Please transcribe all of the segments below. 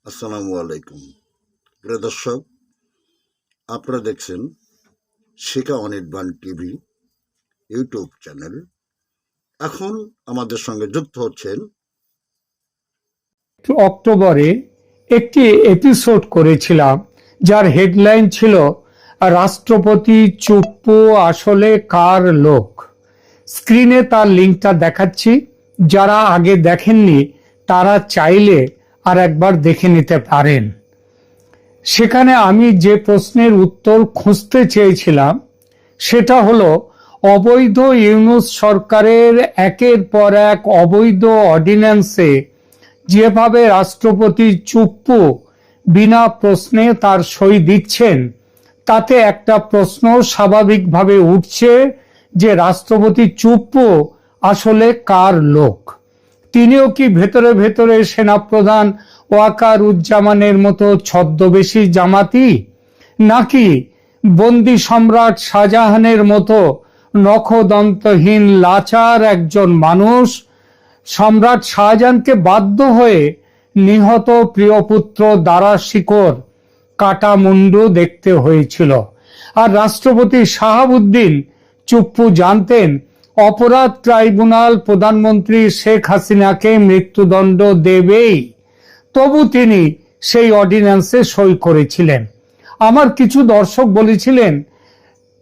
আসসালামু আলাইকুম। প্রিয় দর্শক, আপনারা দেখছেন শিখা অনির্বাণ টিভি ইউটিউব চ্যানেল। এখন আমাদের সঙ্গে যুক্ত হচ্ছেন অক্টোবরে একটি এপিসোড করেছিলাম যার হেডলাইন ছিল রাষ্ট্রপতি চুপ্পু আসলে কার লোক। স্ক্রিনে তার লিঙ্কটা দেখাচ্ছি, যারা আগে দেখেননি তারা চাইলে আর একবার দেখে নিতে পারেন। সেখানে আমি যে প্রশ্নের উত্তর খুঁজতে চেয়েছিলাম সেটা হলো, অবৈধ ইউনূস সরকারের একের পর এক অবৈধ অর্ডিন্যান্সে যেভাবে রাষ্ট্রপতি চুপ্পু বিনা প্রশ্নে তার সই দিচ্ছেন, তাতে একটা প্রশ্ন স্বাভাবিকভাবে উঠছে যে রাষ্ট্রপতি চুপ্পু আসলে কার লোক। তিনিও কি ভেতরে ভেতরে সেনাপ্রধান ওয়াকারুজ্জামানের মতো ছদ্মবেশী জামাতি, নাকি বন্দি সম্রাট শাহজাহানের মতো নখদন্তহীন লাচার একজন মানুষ? সম্রাট শাহজাহানকে বাধ্য হয়ে নিহত প্রিয়পুত্র দারা শিকোর কাটা মুন্ডু দেখতে হয়েছিল, আর রাষ্ট্রপতি শাহাবুদ্দিন চুপ্পু জানতেন অপরাধ ট্রাইব্যুনাল প্রধানমন্ত্রী শেখ হাসিনাকে মৃত্যুদণ্ড দেবেই, তবু তিনি সেই অর্ডিন্যান্সে সই করেছিলেন। আমার কিছু দর্শক বলেছিলেন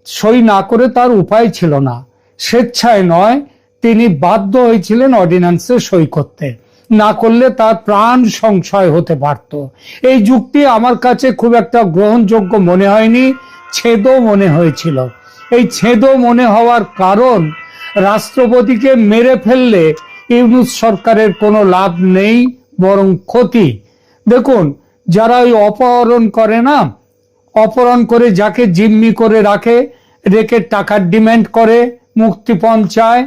সই না করে তার উপায় ছিল না, স্বেচ্ছায় নয়, তিনি বাধ্য হয়েছিলেন অর্ডিন্যান্সে সই করতে, না করলে তার প্রাণ সংশয় হতে পারত। এই যুক্তি আমার কাছে খুব একটা গ্রহণযোগ্য মনে হয়নি, ছেদও মনে হয়েছিল। এই ছেদও মনে হওয়ার কারণ, রাষ্ট্রপতিকে মেরে ফেললে ইউনূস সরকারের কোনো লাভ নেই, বরং ক্ষতি। দেখুন, যারা ওই অপহরণ করে না, অপহরণ করে যাকে জিম্মি করে রেখে টাকার ডিমান্ড করে, মুক্তিপণ চায়,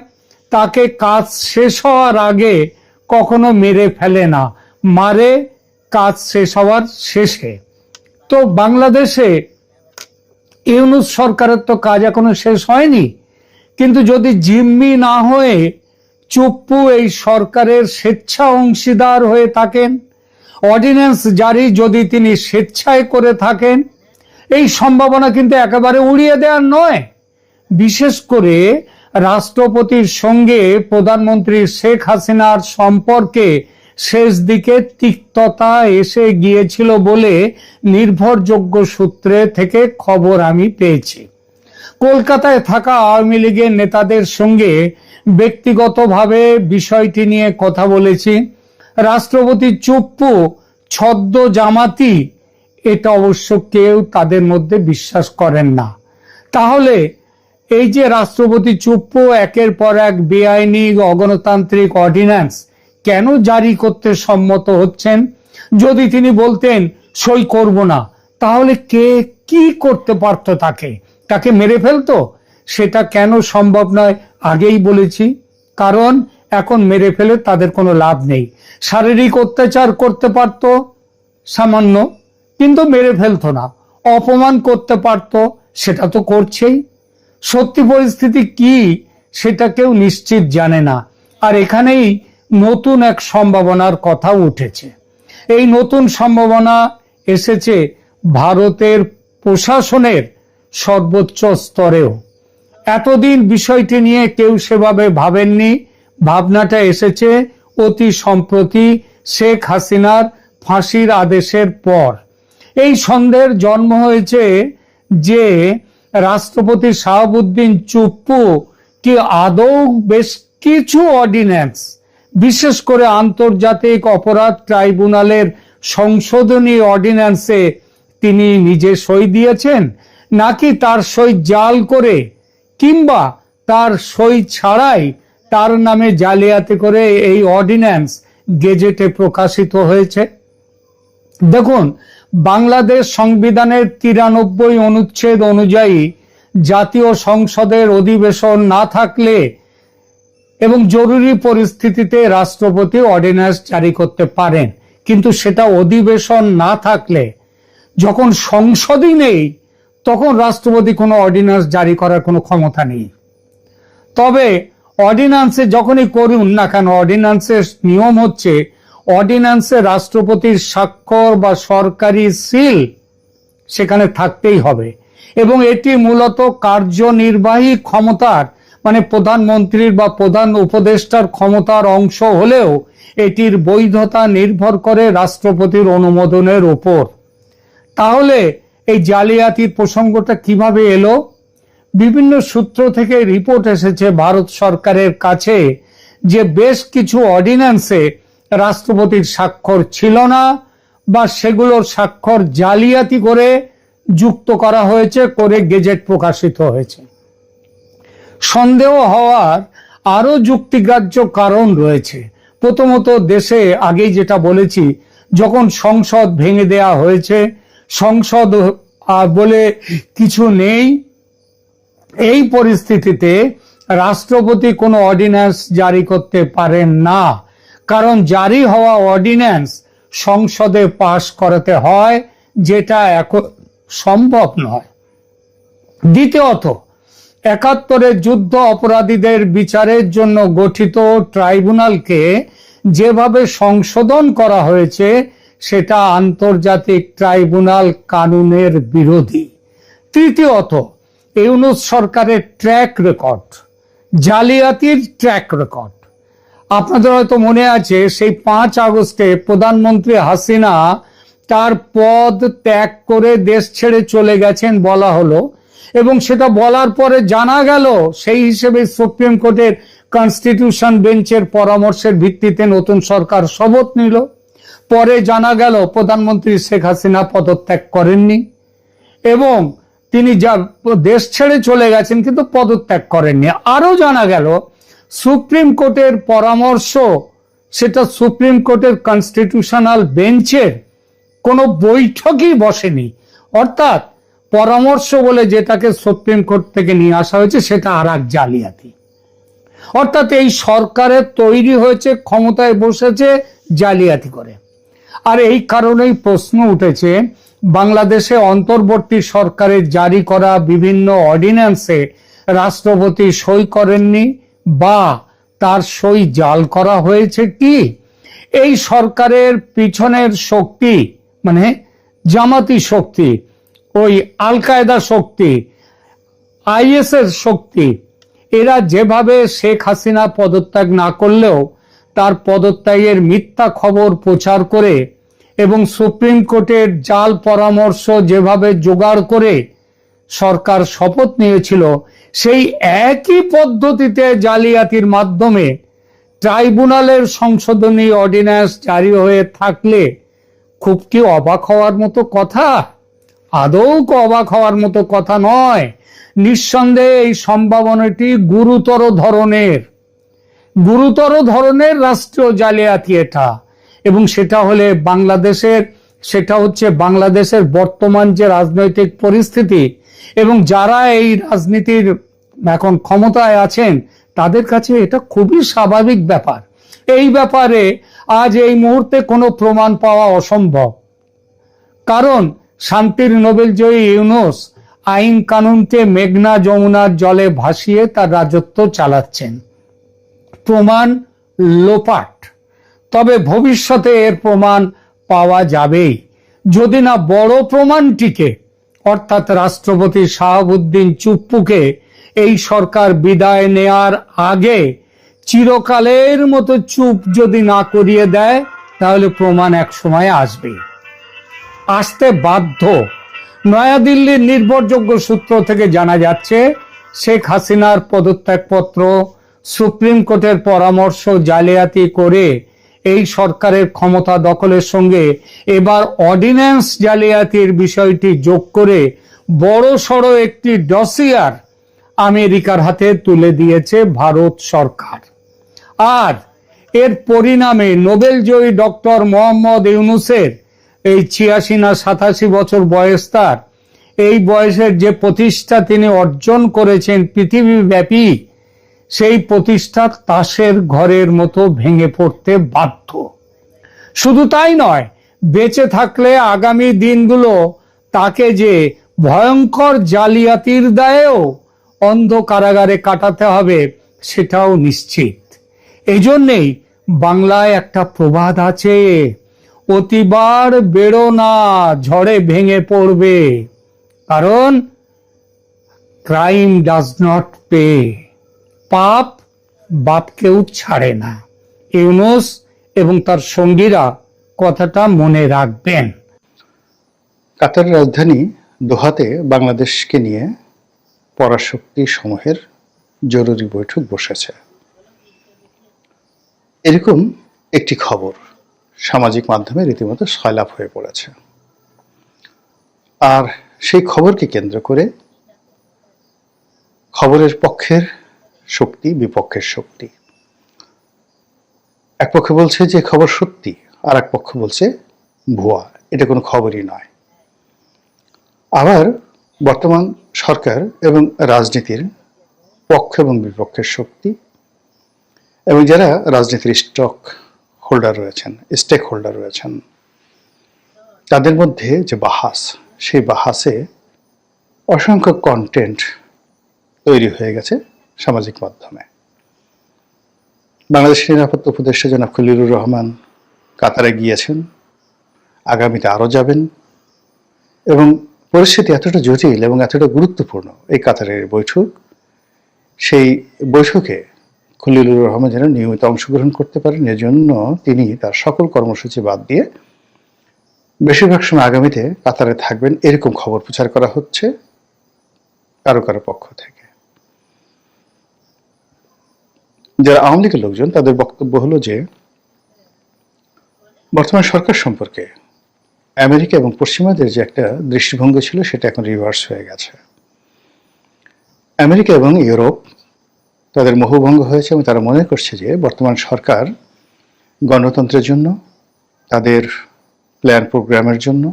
তাকে কাজ শেষ হওয়ার আগে কখনো মেরে ফেলে না, মারে কাজ শেষ হওয়ার শেষে। তো বাংলাদেশে ইউনূস সরকারের তো কাজ এখনো শেষ হয়নি, কিন্তু যদি জিম্মি না হয়ে চুপ্পু এই সরকারের স্বেচ্ছা অংশীদার হয়ে থাকেন, অর্ডিন্যান্স জারি যদি তিনি স্বেচ্ছায় করে থাকেন, এই সম্ভাবনা কিন্তু একেবারে উড়িয়ে দেওয়ার নয়। বিশেষ করে রাষ্ট্রপতির সঙ্গে প্রধানমন্ত্রী শেখ হাসিনার সম্পর্কে শেষ দিকে তিক্ততা এসে গিয়েছিল বলে নির্ভরযোগ্য সূত্রে থেকে খবর আমি পেয়েছি। কলকাতায় থাকা আওয়ামী লীগের নেতাদের সঙ্গে ব্যক্তিগতভাবে বিষয়টি নিয়ে কথা বলেছি। রাষ্ট্রপতি চুপ্পু ছদ্ম জামাতি, এটা অবশ্য কেউ তাদের মধ্যে বিশ্বাস করেন না। তাহলে এই যে রাষ্ট্রপতি চুপ্পু একের পর এক বেআইনি অগণতান্ত্রিক অর্ডিন্যান্স কেন জারি করতে সম্মত হচ্ছেন? যদি তিনি বলতেন সই করব না, তাহলে কে কি করতে পারত? তাকে মেরে ফেলতো? সেটা কেন সম্ভব নয় আগেই বলেছি, কারণ এখন মেরে ফেলে তাদের কোনো লাভ নেই। শারীরিক অত্যাচার করতে পারত সামান্য, কিন্তু মেরে ফেলতো না। অপমান করতে পারত, সেটা তো করছেই। সত্যি পরিস্থিতি কি সেটা কেউ নিশ্চিত জানে না। আর এখানেই নতুন এক সম্ভাবনার কথা উঠেছে। এই নতুন সম্ভাবনা এসেছে ভারতের প্রশাসনের সর্বোচ্চ স্তরেও। এতদিন বিষয়টি নিয়ে কেউ সেভাবে ভাবেননি। ভাবনাটা এসেছে অতি সম্প্রতি শেখ হাসিনার ফাঁসির আদেশের পর। এই সন্দেহের জন্ম হয়েছে যে রাষ্ট্রপতি শাহাবুদ্দিন চুপ্পু কি আদৌ বেশ কিছু অর্ডিন্যান্স, বিশেষ করে আন্তর্জাতিক অপরাধ ট্রাইব্যুনালের সংশোধনী অর্ডিন্যান্সে তিনি নিজে সই দিয়েছেন, নাকি তার সই জাল করে কিংবা তার সই ছাড়াই তার নামে জালিয়াতি করে এই অর্ডিন্যান্স গেজেটে প্রকাশিত হয়েছে। দেখুন, বাংলাদেশ সংবিধানের 93 অনুচ্ছেদ অনুযায়ী জাতীয় সংসদের অধিবেশন না থাকলে এবং জরুরি পরিস্থিতিতে রাষ্ট্রপতি অর্ডিন্যান্স জারি করতে পারেন, কিন্তু সেটা অধিবেশন না থাকলে, যখন সংসদই নেই, তখন রাষ্ট্রপতি কোনো অর্ডিন্যান্স জারি করার কোনো ক্ষমতা নেই। তবে অর্ডিন্যান্সে যখনই করুন না কেন, অর্ডিন্যান্সের নিয়ম হচ্ছে অর্ডিন্যান্সে রাষ্ট্রপতির স্বাক্ষর বা সরকারি সিল সেখানে থাকতেই হবে, এবং এটি মূলত কার্যনির্বাহী ক্ষমতার মানে প্রধানমন্ত্রীর বা প্রধান উপদেষ্টার ক্ষমতার অংশ হলেও এটির বৈধতা নির্ভর করে রাষ্ট্রপতির অনুমোদনের উপর। তাহলে এই জালিয়াতির প্রসঙ্গটা কিভাবে এলো? বিভিন্ন সূত্র থেকে রিপোর্ট এসেছে ভারত সরকারের কাছে যে বেশ কিছু অর্ডিন্যান্সে রাষ্ট্রপতির স্বাক্ষর ছিল না বা সেগুলোর স্বাক্ষর জালিয়াতি করে যুক্ত করা হয়েছে, করে গেজেট প্রকাশিত হয়েছে। সন্দেহ হওয়ার আরো যুক্তিগ্রাহ্য কারণ রয়েছে। প্রথমত, দেশে আগেই যেটা বলেছি, যখন সংসদ ভেঙে দেয়া হয়েছে, সংসদ বলে কিছু নেই, এই পরিস্থিতিতে রাষ্ট্রপতি কোনো অর্ডিন্যান্স জারি করতে পারেন না, কারণ জারি হওয়া অর্ডিন্যান্স সংসদে পাশ করাতে হয়, যেটা এখন সম্ভব নয়। দ্বিতীয়ত, ৭১-এর যুদ্ধ অপরাধীদের বিচারের জন্য গঠিত ট্রাইব্যুনালকে যেভাবে সংশোধন করা হয়েছে সেটা আন্তর্জাতিক ট্রাইব্যুনাল কানুনের বিরোধী। তৃতীয়ত, ইউনূস সরকারের ট্র্যাক রেকর্ড, জালিয়াতির ট্র্যাক রেকর্ড। আপনাদের হয়তো মনে আছে, সেই 5 আগস্টে প্রধানমন্ত্রী হাসিনা তার পদ ত্যাগ করে দেশ ছেড়ে চলে গেছেন বলা হলো, এবং সেটা বলার পরে জানা গেল সেই হিসেবে সুপ্রিম কোর্টের কনস্টিটিউশন বেঞ্চের পরামর্শের ভিত্তিতে নতুন সরকার শপথ নিল। পরে জানা গেল প্রধানমন্ত্রী শেখ হাসিনা পদত্যাগ করেননি, এবং তিনি যা দেশ ছেড়ে চলে গেছেন কিন্তু পদত্যাগ করেননি। আরো জানা গেল সুপ্রিম কোর্টের পরামর্শ, সেটা সুপ্রিম কোর্টের কনস্টিটিউশনাল বেঞ্চের কোনো বৈঠকই বসেনি, অর্থাৎ পরামর্শ বলে যেটাকে সুপ্রিম কোর্ট থেকে নিয়ে আসা হয়েছে সেটা আর এক জালিয়াতি। অর্থাৎ এই সরকারের তৈরি হয়েছে, ক্ষমতায় বসেছে জালিয়াতি করে। আর এই কারণেই প্রশ্ন উঠেছে, বাংলাদেশে অন্তর্বর্তী সরকারের জারি করা বিভিন্ন অর্ডিন্যান্সে রাষ্ট্রপতি সই করেননি বা তার সই জাল করা হয়েছে কি? এই সরকারের পিছনের শক্তি মানে জামাতি শক্তি, ওই আল কায়দা শক্তি, আইএস এর শক্তি, এরা যেভাবে শেখ হাসিনা পদত্যাগ না করলেও তার পদত্যাগের মিথ্যা খবর প্রচার করে এবং সুপ্রিম কোর্টের জাল পরামর্শ যেভাবে জোগাড় করে সরকার শপথ নিয়েছিল, সেই একই পদ্ধতিতে জালিয়াতির মাধ্যমে ট্রাইব্যুনালের সংশোধনী অর্ডিন্যান্স জারি হয়ে থাকলে খুব কি অবাক হওয়ার মতো কথা? আদৌ অবাক হওয়ার মতো কথা নয়। নিঃসন্দেহে এই সম্ভাবনাটি গুরুতর ধরনের রাষ্ট্রীয় জালিয়াতি এটা, এবং সেটা হচ্ছে বাংলাদেশের বর্তমান যে রাজনৈতিক পরিস্থিতি এবং যারা এই রাজনীতির এখন ক্ষমতায় আছেন তাদের কাছে এটা খুবই স্বাভাবিক ব্যাপার। এই ব্যাপারে আজ এই মুহূর্তে কোনো প্রমাণ পাওয়া অসম্ভব, কারণ শান্তির নোবেলজয়ী ইউনূস আইন কানুনকে মেঘনা যমুনার জলে ভাসিয়ে তার রাজত্ব চালাচ্ছেন। প্রমাণ লোপাট, তবে ভবিষ্যতে এর প্রমাণ পাওয়া যাবেই, যদি না বড় প্রমাণটিকে অর্থাৎ রাষ্ট্রপতি শাহাবুদ্দিন চুপ্পুকে এই সরকার বিদায় নেয়ার আগে চিরকালের মতো চুপ যদি না করিয়ে দেয়, তাহলে প্রমাণ এক সময় আসতে বাধ্য। নয়াদিল্লির নির্ভরযোগ্য সূত্র থেকে জানা যাচ্ছে, শেখ হাসিনার পদত্যাগপত্র, সুপ্রিম কোর্টের পরামর্শ জালিয়াতি করে এই সরকারের ক্ষমতা দখলের সঙ্গে এবার অর্ডিন্যান্স জালিয়াতির বিষয়টি যোগ করে বড়সড় একটি ডসিয়ার আমেরিকার হাতে তুলে দিয়েছে ভারত সরকার। আর এর পরিণামে নোবেলজয়ী ডক্টর মোহাম্মদ ইউনূসের এই ৮৬ না ৮৭ বছর বয়স, তার এই বয়সের যে প্রতিষ্ঠা তিনি অর্জন করেছেন পৃথিবীব্যাপী, সেই প্রতিষ্ঠা তাসের ঘরের মতো ভেঙে পড়তে বাধ্য। শুধু তাই নয়, বেঁচে থাকলে আগামী দিনগুলো তাকে যে ভয়ঙ্কর জালিয়াতির দায়েও অন্ধ কারাগারে কাটাতে হবে সেটাও নিশ্চিত। এই জন্যেই বাংলায় একটা প্রবাদ আছে, অতিবার বেরো না, ঝড়ে ভেঙে পড়বে। কারণ ক্রাইম ডাজ নট পে, পাপ বাপকেও ছাড়ে না। ইউনূস এবং তার সঙ্গীরা কথাটা মনে রাখবেন। কাতারের রাজধানী দোহাতে বাংলাদেশকে নিয়ে পরাশক্তি সমূহের জরুরি বৈঠক বসেছে। এরকম একটি খবর সামাজিক মাধ্যমে রীতিমতো সয়লাভ হয়ে পড়েছে। আর সেই খবরকে কেন্দ্র করে খবরের পক্ষের শক্তি, বিপক্ষের শক্তি। এক পক্ষ বলছে যে খবর সত্যি, আর এক পক্ষ বলছে ভুয়া, এটা কোনো খবরই নয়। আবার বর্তমান সরকার এবং রাজনীতির পক্ষ এবং বিপক্ষের শক্তি এবং যারা রাজনীতির স্টেক হোল্ডার রয়েছেন তাদের মধ্যে যে বাহাস, সেই বাহাসে অসংখ্য কন্টেন্ট তৈরি হয়ে গেছে সামাজিক মাধ্যমে। বাংলাদেশের নিরাপত্তা উপদেষ্টা জনাব খলিলুর রহমান কাতারে গিয়েছেন, আগামীতে আরও যাবেন, এবং পরিস্থিতি এতটা জটিল এবং এতটা গুরুত্বপূর্ণ এই কাতারের বৈঠক, সেই বৈঠকে খলিলুর রহমান যেন নিয়মিত অংশগ্রহণ করতে পারেন, এজন্য তিনি তার সকল কর্মসূচি বাদ দিয়ে বেশিরভাগ সময় আগামীতে কাতারে থাকবেন, এরকম খবর প্রচার করা হচ্ছে কারো কারো পক্ষ থেকে। যারা আওয়ামী লীগের লোকজন, তাদের বক্তব্য হলো যে বর্তমান সরকার সম্পর্কে আমেরিকা এবং পশ্চিমাদের যে একটা দৃষ্টিভঙ্গি ছিল সেটা এখন রিভার্স হয়ে গেছে। আমেরিকা এবং ইউরোপ তাদের মোহভঙ্গ হয়েছে এবং তারা মনে করছে যে বর্তমান সরকার গণতন্ত্রের জন্য, তাদের প্ল্যান প্রোগ্রামের জন্য,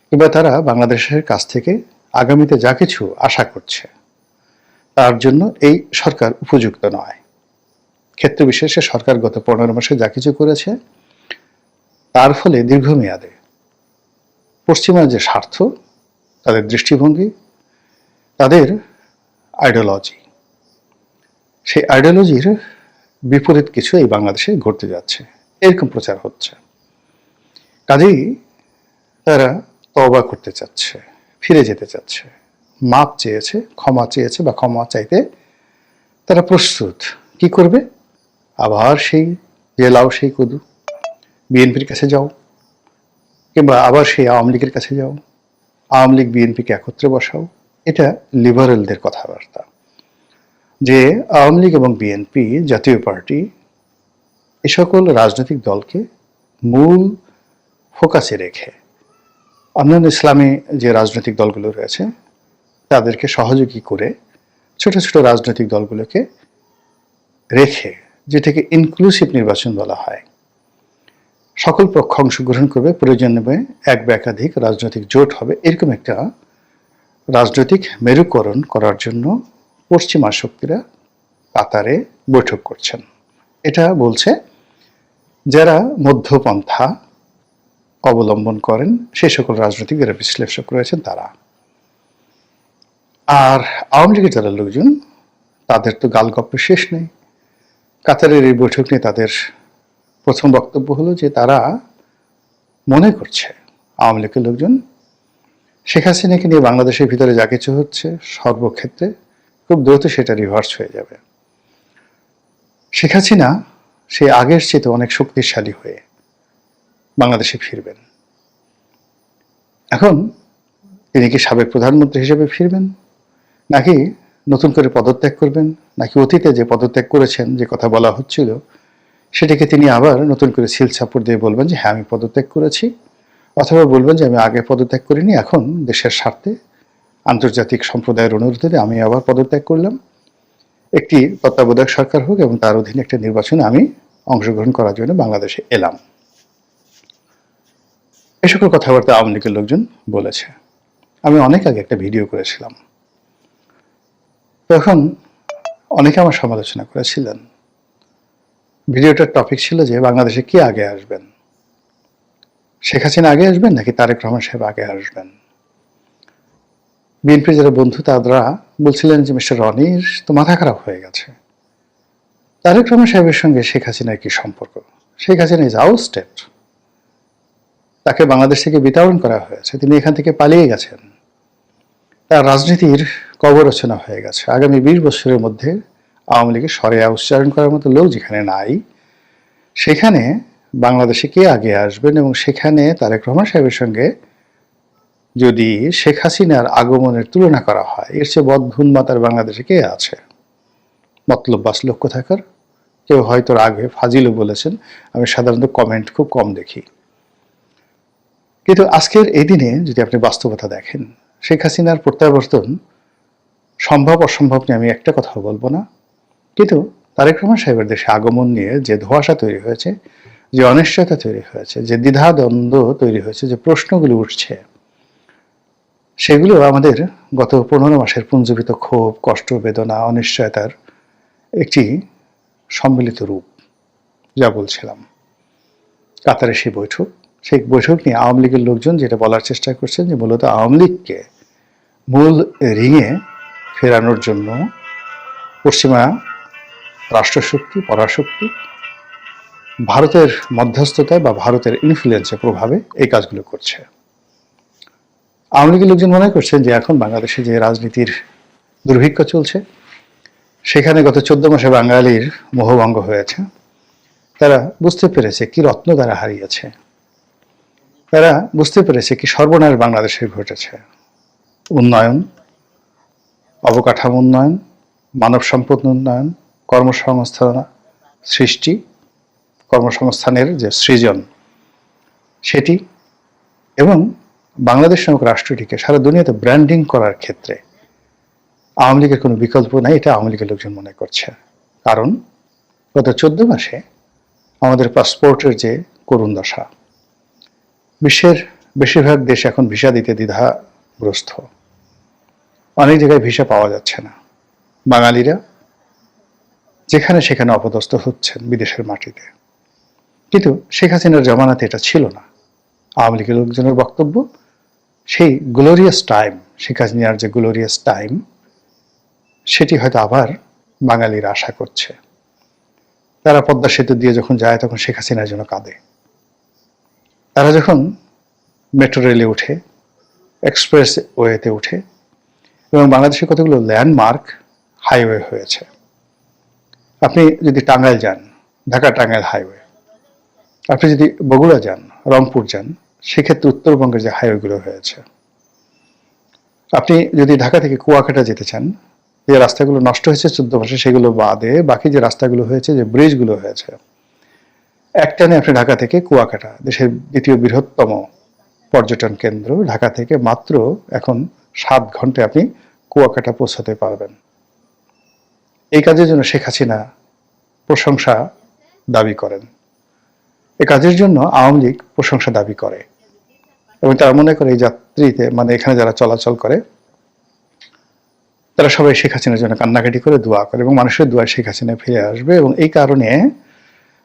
কিংবা তারা বাংলাদেশের কাছ থেকে আগামীতে যা কিছু আশা করছে তার জন্য এই সরকার উপযুক্ত নয়। ক্ষেত্র বিশেষে সরকার গত 15 মাসে যা কিছু করেছে তার ফলে দীর্ঘমেয়াদে পশ্চিমা যে স্বার্থ, তাদের দৃষ্টিভঙ্গি, তাদের আইডিওলজি, সেই আইডিওলজির বিপরীত কিছু এই বাংলাদেশে ঘটতে যাচ্ছে, এরকম প্রচার হচ্ছে। কাজেই তারা তওবা করতে চাচ্ছে, ফিরে যেতে চাচ্ছে, মাপ চেয়েছে, ক্ষমা চেয়েছে বা ক্ষমা চাইতে তারা প্রস্তুত। কি করবে? আবার সেই যে লাউ সেই কদু, বিএনপির কাছে যাও, কিংবা আবার সেই আওয়ামী লীগের কাছে যাও, আওয়ামী লীগ বিএনপিকে একত্রে বসাও। এটা লিবারেলদের কথাবার্তা, যে আওয়ামী লীগ এবং বিএনপি জাতীয় পার্টি এ সকল রাজনৈতিক দলকে মূল ফোকাসে রেখে অন্যান্য ইসলামী যে রাজনৈতিক দলগুলো রয়েছে তাদেরকে সহযোগী করে ছোট ছোট রাজনৈতিক দলগুলোকে রেখে, যেটাকে ইনক্লুসিভ নির্বাচন বলা হয়, সকল পক্ষ অংশগ্রহণ করবে, প্রয়োজন নেবে এক বা একাধিক রাজনৈতিক জোট হবে, এরকম একটা রাজনৈতিক মেরুকরণ করার জন্য পশ্চিমা শক্তিরা কাতারে বৈঠক করছেন। এটা বলছে যারা মধ্যপন্থা অবলম্বন করেন সেই সকল রাজনৈতিক যারা বিশ্লেষক রয়েছেন তারা। আর আওয়ামী লীগের যারা লোকজন, তাদের তো গালগপ্পের শেষ নেই। কাতারের এই বৈঠক নিয়ে তাদের প্রথম বক্তব্য হলো যে তারা মনে করছে, আওয়ামী লীগের লোকজন, শেখ হাসিনাকে নিয়ে বাংলাদেশের ভিতরে যা কিছু হচ্ছে সর্বক্ষেত্রে খুব দ্রুত সেটা রিভার্স হয়ে যাবে। শেখ হাসিনা সে আগের চেয়ে অনেক শক্তিশালী হয়ে বাংলাদেশে ফিরবেন। এখন তিনি কি সাবেক প্রধানমন্ত্রী হিসেবে ফিরবেন, নাকি নতুন করে পদত্যাগ করবেন, নাকি অতীতে যে পদত্যাগ করেছেন যে কথা বলা হচ্ছিল সেটাকে তিনি আবার নতুন করে সিল সাপোর্ট দিয়ে বলবেন যে হ্যাঁ আমি পদত্যাগ করেছি, অথবা বলবেন যে আমি আগে পদত্যাগ করিনি, এখন দেশের স্বার্থে আন্তর্জাতিক সম্প্রদায়ের অনুরোধে আমি আবার পদত্যাগ করলাম, একটি তত্ত্বাবধায়ক সরকার হোক এবং তার অধীনে একটা নির্বাচনে আমি অংশগ্রহণ করার জন্য বাংলাদেশে এলাম। এ সকল কথাবার্তা আওয়ামী লীগের লোকজন বলেছে। আমি অনেক আগে একটা ভিডিও করেছিলাম, তখন অনেকে আমার সমালোচনা করেছিলেন। ভিডিওটার টপিক ছিল যে বাংলাদেশে কে আগে আসবেন, শেখ হাসিনা আগে আসবেন নাকি তারেক রহমান সাহেব আগে আসবেন। বিএনপির যারা বন্ধু তারা বলছিলেন যে মিস্টার রনির তো মাথা খারাপ হয়ে গেছে, তারেক রহমান সাহেবের সঙ্গে শেখ হাসিনার কি সম্পর্ক? শেখ হাসিনা ইজ আউটস্টেড, তাকে বাংলাদেশ থেকে বিতাড়ন করা হয়েছে, তিনি এখান থেকে পালিয়ে গেছেন, তার রাজনীতির কবর রচনা হয়ে গেছে। আগামী 20 বছরের মধ্যে আওয়ামী লীগের সরেয়া উচ্চারণ করার মতো লোক যেখানে নাই, সেখানে বাংলাদেশে কে আগে আসবেন এবং সেখানে তারেক রহমান সাহেবের সঙ্গে যদি শেখ হাসিনার আগমনের তুলনা করা হয়, এর চেয়ে বদভুন্মাতার বাংলাদেশে কে আছে? মতলব বাস লোক কোথাকার। কেউ হয়তো আগে ফাজিলও বলেছেন, আমি সাধারণত কমেন্ট খুব কম দেখি। কিন্তু আজকের এই দিনে যদি আপনি বাস্তবতা দেখেন, শেখ হাসিনার প্রত্যাবর্তন সম্ভব অসম্ভব নিয়ে আমি একটা কথা বলবো না, কিন্তু তারেক রহমান সাহেবের দেশে আগমন নিয়ে যে ধোঁয়াশা তৈরি হয়েছে, যে অনিশ্চয়তা তৈরি হয়েছে, যে দ্বিধাদ্বন্দ্ব তৈরি হয়েছে, যে প্রশ্নগুলো উঠছে, সেগুলো আমাদের গত 15 মাসের পুঞ্জীবিত ক্ষোভ, কষ্ট, বেদনা, অনিশ্চয়তার একটি সম্মিলিত রূপ। যা বলছিলাম, কাতারে সেই বৈঠক নিয়ে আওয়ামী লীগের লোকজন যেটা বলার চেষ্টা করছেন যে মূলত আওয়ামী লীগকে মূল রিংয়ে ফেরানোর জন্য পশ্চিমা রাষ্ট্রশক্তি, পরাশক্তি ভারতের মধ্যস্থতায় বা ভারতের ইনফ্লুয়েন্সে প্রভাবে এই কাজগুলো করছে। আওয়ামী লীগের লোকজন মনে করছেন যে এখন বাংলাদেশে যে রাজনীতির দুর্ভিক্ষ চলছে, সেখানে গত 14 মাসে বাঙালির মোহভঙ্গ হয়েছে। তারা বুঝতে পেরেছে কি রত্ন তারা হারিয়েছে, তারা বুঝতে পেরেছে কি সর্বনাশ বাংলাদেশে ঘটেছে। উন্নয়ন, অবকাঠামো উন্নয়ন, মানব সম্পদ উন্নয়ন, কর্মসংস্থান সৃষ্টি, কর্মসংস্থানের যে সৃজন সেটি, এবং বাংলাদেশ নামক রাষ্ট্রটিকে সারা দুনিয়াতে ব্র্যান্ডিং করার ক্ষেত্রে আওয়ামী লীগের কোনো বিকল্প নাই, এটা আওয়ামী লীগের লোকজন মনে করছে। কারণ গত 14 মাসে আমাদের পাসপোর্টের যে করুণ দশা, বিশ্বের বেশিরভাগ দেশ এখন ভিসা দিতে দ্বিধাগ্রস্ত, অনেক জায়গায় ভিসা পাওয়া যাচ্ছে না। বাঙালিরা যেখানে সেখানে অপদস্থ হচ্ছেন বিদেশের মাটিতে। কিন্তু শেখ হাসিনার জমানাতে এটা ছিল না। আওয়ামী লীগের লোকজনের বক্তব্য, সেই গ্লোরিয়াস টাইম, শেখ হাসিনার যে গ্লোরিয়াস টাইম, সেটি হয়তো আবার বাঙালিরা আশা করছে। তারা পদ্মা সেতু দিয়ে যখন যায় তখন শেখ হাসিনার জন্য কাঁদে। তারা যখন মেট্রো রেলে উঠে, এক্সপ্রেস ওয়েতে উঠে, এবং বাংলাদেশে কতগুলো ল্যান্ডমার্ক হাইওয়ে হয়েছে। আপনি যদি টাঙ্গাইল যান, ঢাকা টাঙ্গাইল হাইওয়ে, আপনি যদি বগুড়া যান, রংপুর যান, সেক্ষেত্রে উত্তরবঙ্গের যে হাইওয়েগুলো হয়েছে। আপনি যদি ঢাকা থেকে কুয়াকাটা যেতে চান, যে রাস্তাগুলো নষ্ট হয়েছে 14 মাসে, সেগুলো বাদে বাকি যে রাস্তাগুলো হয়েছে, যে ব্রিজগুলো হয়েছে, একটানে আপনি ঢাকা থেকে কুয়াকাটা, দেশের দ্বিতীয় বৃহত্তম পর্যটন কেন্দ্র, ঢাকা থেকে মাত্র এখন 7 ঘন্টায় আপনি কুয়াকাটা পৌঁছাতে পারবেন। এই কাজের জন্য শেখ হাসিনা প্রশংসা দাবি করেন, এই কাজের জন্য আওয়ামী লীগ প্রশংসা দাবি করে, এবং তারা মনে করে এই যাত্রীতে, মানে এখানে যারা চলাচল করে, তারা সবাই শেখ হাসিনার জন্য কান্নাকাটি করে দোয়া করে, এবং মানুষের দোয়ায় শেখ হাসিনা ফিরে আসবে। এবং এই কারণে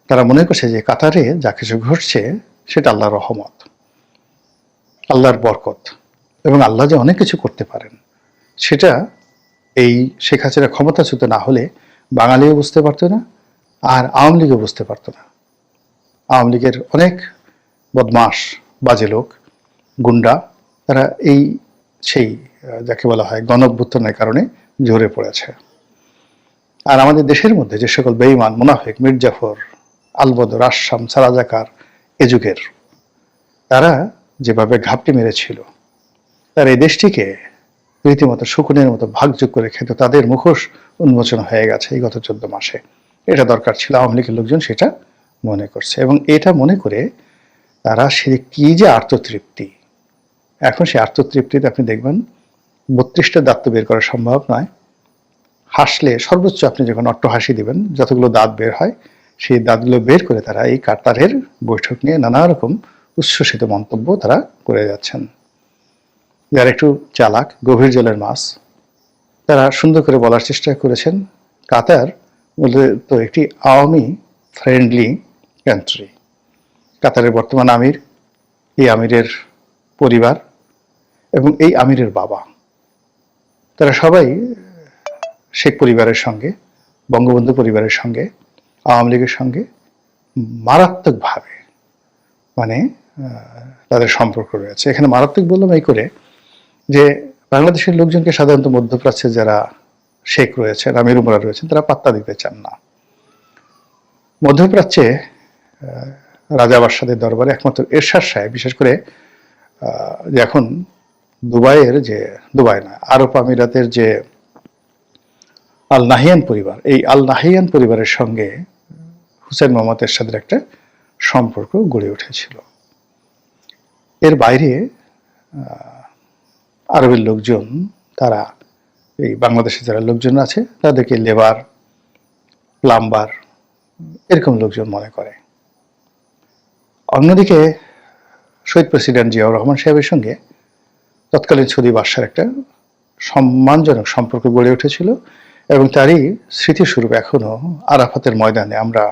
তারা মনে করছে যে কাতারে যা কিছু ঘটছে সেটা আল্লাহর রহমত, আল্লাহর বরকত, এবং আল্লাহ যে অনেক কিছু করতে পারেন সেটা এই শেখ হাসিনা ক্ষমতাচ্যুত না হলে বাঙালিও বুঝতে পারতো না, আর আওয়ামী লীগও বুঝতে পারতো না। আওয়ামী লীগের অনেক বদমাস, বাজে লোক, গুন্ডা, তারা এই সেই যাকে বলা হয় গণঅভ্যুত্থানের কারণে ঝরে পড়েছে। আর আমাদের দেশের মধ্যে যে সকল বেঈমান, মুনাফিক, মির্জাফর, আলবদর, আসাম, সারাজাকার এ যুগের, তারা যেভাবে ঘাপটি মেরেছিল, তারা এই দেশটিকে রীতিমতো শকুনের মতো ভাগযোগ করে খেত, তাদের মুখোশ উন্মোচন হয়ে গেছে এই গত 14 মাসে। এটা দরকার ছিল, আওয়ামী লীগের লোকজন সেটা মনে করছে, এবং এটা মনে করে তারা সে কি যে আত্মতৃপ্তি, এখন সেই আত্মতৃপ্তিতে আপনি দেখবেন 32টা দাঁত তো বের করা সম্ভব নয়। হাসলে সর্বোচ্চ আপনি যখন অট্টহাসি দিবেন, যতগুলো দাঁত বের হয়, সেই দাঁতগুলো বের করে তারা এই কাতারের বৈঠক নিয়ে নানা রকম উচ্ছ্বসিত মন্তব্য তারা করে যাচ্ছেন। যারা একটু চালাক, গভীর জলের মাছ, তারা সুন্দর করে বলার চেষ্টা করেছেন কাতার মূলত একটি আওয়ামী ফ্রেন্ডলি কান্ট্রি। কাতারের বর্তমান আমির, এই আমিরের পরিবার এবং এই আমিরের বাবা, তারা সবাই শেখ পরিবারের সঙ্গে, বঙ্গবন্ধু পরিবারের সঙ্গে আওয়ামী লীগের সঙ্গে মারাত্মকভাবে মানে তাদের সম্পর্ক রয়েছে। এখানে মারাত্মক বললাম এই করে যে বাংলাদেশের লোকজনকে সাধারণত মধ্যপ্রাচ্যে যারা শেখ রয়েছেন, আমির উমরা রয়েছেন, তারা পাত্তা দিতে চান না। মধ্যপ্রাচ্যে রাজা বাদশাদের দরবারে একমাত্র এরশাদ সাহেব, বিশেষ করে যে এখন দুবাই না, আরব আমিরাতের যে আল নাহিয়ান পরিবার, এই আল নাহিয়ান পরিবারের সঙ্গে হুসেন মোহাম্মদ এরশাদের একটা সম্পর্ক গড়ে উঠেছিল। এর বাইরে আরবের লোকজন, তারা এই বাংলাদেশে যারা লোকজন আছে তাদেরকে লেবার, প্লাম্বার এরকম লোকজন মনে করে। অন্যদিকে শহীদ প্রেসিডেন্ট জিয়াউর রহমান সাহেবের সঙ্গে তৎকালীন সৌদি বাদশার একটা সম্মানজনক সম্পর্ক গড়ে উঠেছিল এবং তারই স্মৃতিস্বরূপ এখনো আরাফাতের ময়দানে আমরা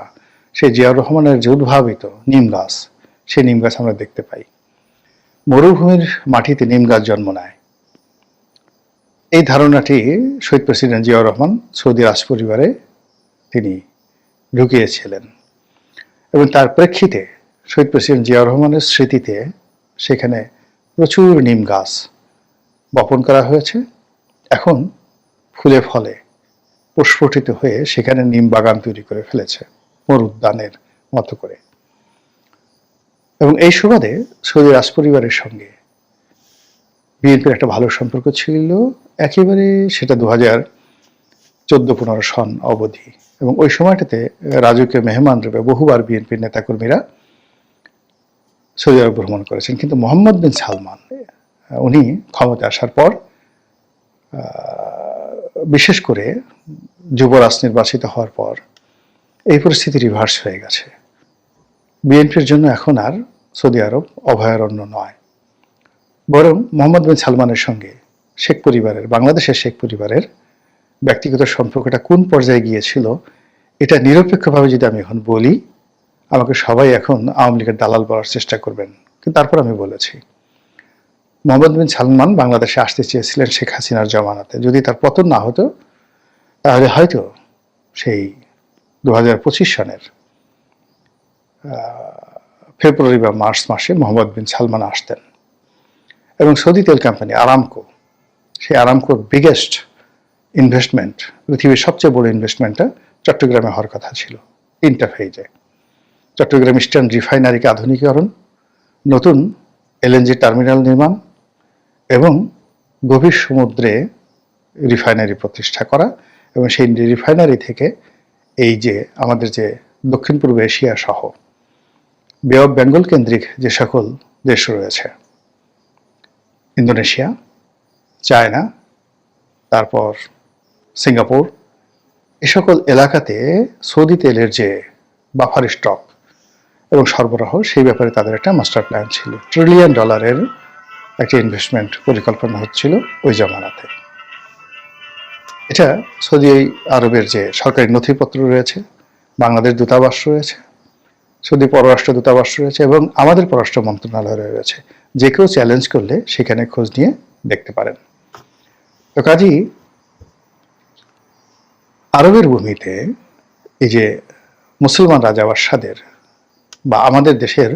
সেই জিয়াউর রহমানের যে উদ্ভাবিত নিম গাছ, সেই নিম গাছ আমরা দেখতে পাই। মরুভূমির মাটিতে নিম গাছ জন্ম নেয়, এই ধারণাটি শহীদ প্রেসিডেন্ট জিয়াউর রহমান সৌদি রাজ পরিবারে তিনি ঢুকিয়েছিলেন এবং তার প্রেক্ষিতে শহীদ প্রেসিডেন্ট জিয়াউর রহমানের স্মৃতিতে সেখানে প্রচুর নিম গাছ বপন করা হয়েছে। এখন ফুলে ফলে প্রস্ফুটিত হয়ে সেখানে নিম বাগান তৈরি করে ফেলেছে মরুদ্যানের মতো করে। এবং এই সুবাদে সৌদি রাজ পরিবারের সঙ্গে বিএনপির একটা ভালো সম্পর্ক ছিল একেবারে, সেটা 2014-15 সন অবধি। এবং ওই সময়টাতে রাজকীয় মেহমান রূপে বহুবার বিএনপির নেতাকর্মীরা সৌদি আরব ভ্রমণ করেছেন। কিন্তু মোহাম্মদ বিন সালমান উনি ক্ষমতা আসার পর, বিশেষ করে যুবরাজ নির্বাচিত হওয়ার পর, এই পরিস্থিতি রিভার্স হয়ে গেছে। বিএনপির জন্য এখন আর সৌদি আরব অভয়ারণ্য নয়, বরং মোহাম্মদ বিন সালমানের সঙ্গে শেখ পরিবারের, বাংলাদেশের শেখ পরিবারের ব্যক্তিগত সম্পর্কটা কোন পর্যায়ে গিয়েছিল, এটা নিরপেক্ষভাবে যদি আমি এখন বলি, আমাকে সবাই এখন আওয়ামী লীগের দালাল বলার চেষ্টা করবেন। কিন্তু তারপর আমি বলেছি, মোহাম্মদ বিন সালমান বাংলাদেশে আসতে চেয়েছিলেন শেখ হাসিনার জমানাতে। যদি তার পতন না হতো তাহলে হয়তো সেই 2025 সনের ফেব্রুয়ারি বা মার্চ মাসে মোহাম্মদ বিন সালমান আসতেন এবং সৌদি তেল কোম্পানি আরামকো, সেই আরামকোর বিগেস্ট ইনভেস্টমেন্ট, পৃথিবীর সবচেয়ে বড় ইনভেস্টমেন্টটা চট্টগ্রামে হওয়ার কথা ছিল 3টা ফেজে। চট্টগ্রাম ইস্টার্ন রিফাইনারিকে আধুনিকীকরণ, নতুন এলএনজি টার্মিনাল নির্মাণ এবং গভীর সমুদ্রে রিফাইনারি প্রতিষ্ঠা করা এবং সেই রিফাইনারি থেকে এই যে আমাদের যে দক্ষিণ পূর্ব এশিয়া সহ বে অফ বেঙ্গল কেন্দ্রিক যে সকল দেশ রয়েছে, ইন্দোনেশিয়া, চায়না, তারপর সিঙ্গাপুর, এ সকল এলাকাতে সৌদি তেলের যে বাফার স্টক এবং সরবরাহ, সেই ব্যাপারে তাদের একটা মাস্টার প্ল্যান ছিল। $1 ট্রিলিয়ন একটা ইনভেস্টমেন্ট পরিকল্পনা হচ্ছিল ওই জামানাতে। এটা সৌদি আরবের যে সরকারি নথিপত্র রয়েছে, বাংলাদেশ দূতাবাস রয়েছে, সৌদি পররাষ্ট্র দূতাবাস রয়েছে এবং আমাদের পররাষ্ট্র মন্ত্রণালয় রয়েছে। যে কেউ চ্যালেঞ্জ করলে সেখানে খোঁজ নিয়ে দেখতে পারেন। তো কাজী আরবের ভূমিতে এই যে মুসলমান রাজা বাদশাদের বা আমাদের দেশের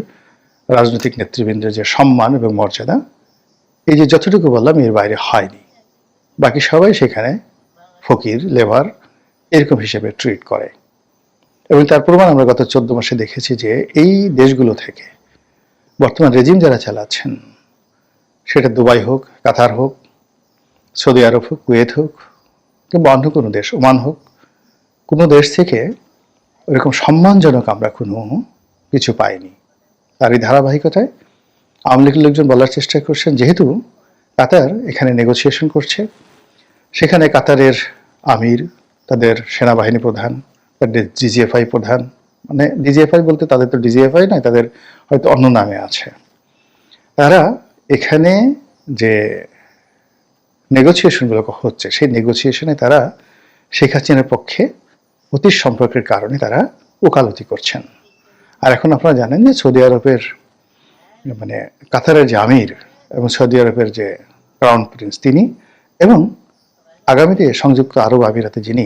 রাজনৈতিক নেতৃবৃন্দের যে সম্মান এবং মর্যাদা, এই যে যতটুকু বললাম এর বাইরে হয়নি। বাকি সবাই সেখানে ফকির, লেবার এরকম হিসেবে ট্রিট করে। এবং তার প্রমাণ আমরা গত 14 মাসে দেখেছি যে এই দেশগুলো থেকে বর্তমান রেজিম যারা চালাচ্ছেন, সেটা দুবাই হোক, কাতার হোক, সৌদি আরব হোক, কুয়েত হোক কিংবা অন্য কোনো দেশ, ওমান হোক, কোনো দেশ থেকে ওরকম সম্মানজনক আমরা কোনো কিছু পাইনি। তার এই ধারাবাহিকতায় আওয়ামী লীগের লোকজন বলার চেষ্টা করছেন, যেহেতু কাতার এখানে নেগোসিয়েশন করছে, সেখানে কাতারের আমির, তাদের সেনাবাহিনী প্রধান, তাদের ডিজিএফআই প্রধান, মানে ডিজিএফআই বলতে তাদের তো ডিজিএফআই নয়, তাদের হয়তো অন্য নামে আছে, তারা এখানে যে নেগোসিয়েশনগুলো হচ্ছে সেই নেগোসিয়েশনে তারা শেখ হাসিনার পক্ষে অতীত সম্পর্কের কারণে তারা ওকালতি করছেন। আর এখন আপনারা জানেন যে সৌদি আরবের মানে কাতারের যে আমির এবং সৌদি আরবের যে ক্রাউন প্রিন্স তিনি, এবং আগামীতে সংযুক্ত আরব আমিরাতে যিনি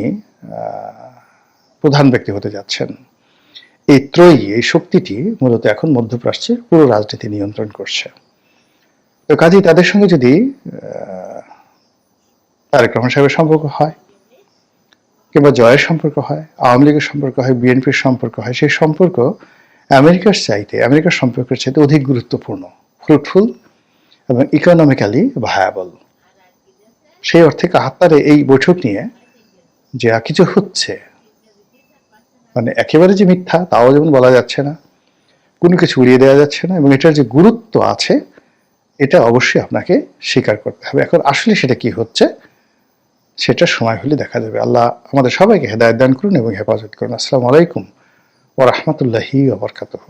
প্রধান ব্যক্তি হতে যাচ্ছেন। এই ত্রয়ী, এই শক্তিটি মূলত এখন মধ্যপ্রাচ্যে পুরো রাজনীতি নিয়ন্ত্রণ করছে। তো কাজেই তাদের সঙ্গে যদি তারেক রহমান সাহেবের সম্পর্ক হয়, কিংবা জয়ের সম্পর্ক হয়, আওয়ামী লীগের সম্পর্ক হয়, বিএনপির সম্পর্ক হয়, সেই সম্পর্ক আমেরিকার সম্পর্কের চাইতে অধিক গুরুত্বপূর্ণ, ফ্রুটফুল এবং ইকোনমিক্যালি ভায়াবল। সেই অর্থে কাহাত্তারে এই বৈঠক নিয়ে যে কিছু হচ্ছে, মানে একেবারে যে মিথ্যা তাও যেমন বলা যাচ্ছে না, কোনো কিছু উড়িয়ে দেওয়া যাচ্ছে না, এবং এটার যে গুরুত্ব আছে এটা অবশ্যই আপনাকে স্বীকার করতে হবে। এখন আসলে সেটা কি হচ্ছে সেটা সময় হলে দেখা যাবে। আল্লাহ আমাদের সবাইকে হেদায়েত দান করুন এবং হেফাজত করুন। আসসালামু আলাইকুম ওয়া রাহমাতুল্লাহি ওয়া বারাকাতুহু।